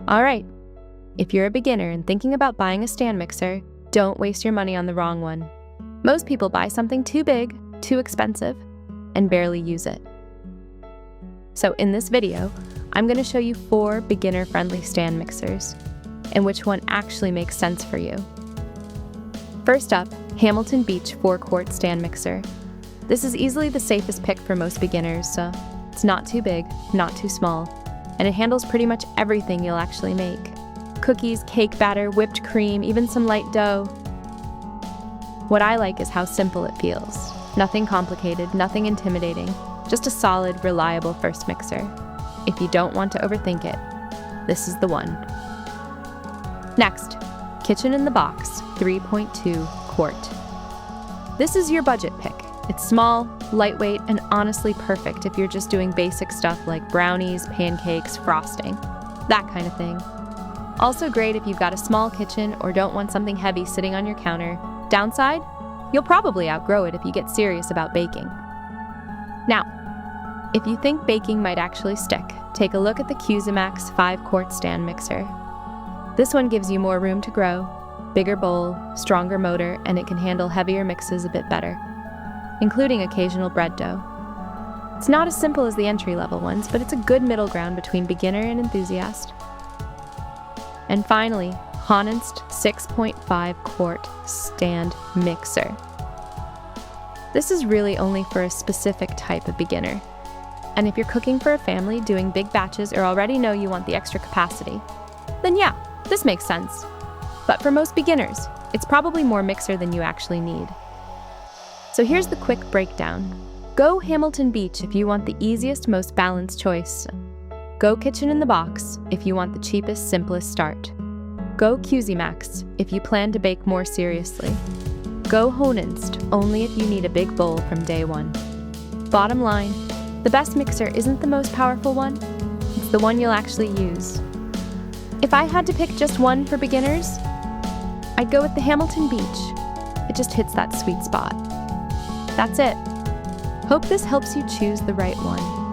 All right, if you're a beginner and thinking about buying a stand mixer, don't waste your money on the wrong one. Most people buy something too big, too expensive, and barely use it. So in this video, I'm going to show you 4 beginner-friendly stand mixers, and which one actually makes sense for you. First up, Hamilton Beach 4-quart stand mixer. This is easily the safest pick for most beginners. It's not too big, not too small, and it handles pretty much everything you'll actually make. Cookies, cake batter, whipped cream, even some light dough. What I like is how simple it feels. Nothing complicated, nothing intimidating, just a solid, reliable first mixer. If you don't want to overthink it, this is the one. Next, Kitchen in the Box 3.2 quart. This is your budget pick. It's small, lightweight, and honestly perfect if you're just doing basic stuff like brownies, pancakes, frosting, that kind of thing. Also great if you've got a small kitchen or don't want something heavy sitting on your counter. Downside? You'll probably outgrow it if you get serious about baking. Now, if you think baking might actually stick, take a look at the CUSIMAX 5-quart stand mixer. This one gives you more room to grow, bigger bowl, stronger motor, and it can handle heavier mixes a bit better, including occasional bread dough. It's not as simple as the entry-level ones, but it's a good middle ground between beginner and enthusiast. And finally, Honinst 6.5 quart stand mixer. This is really only for a specific type of beginner. And if you're cooking for a family, doing big batches, or already know you want the extra capacity, then yeah, this makes sense. But for most beginners, it's probably more mixer than you actually need. So here's the quick breakdown. Go Hamilton Beach if you want the easiest, most balanced choice. Go Kitchen in the Box if you want the cheapest, simplest start. Go CUSIMAX if you plan to bake more seriously. Go Honinst only if you need a big bowl from day one. Bottom line, the best mixer isn't the most powerful one, it's the one you'll actually use. If I had to pick just one for beginners, I'd go with the Hamilton Beach. It just hits that sweet spot. That's it. Hope this helps you choose the right one.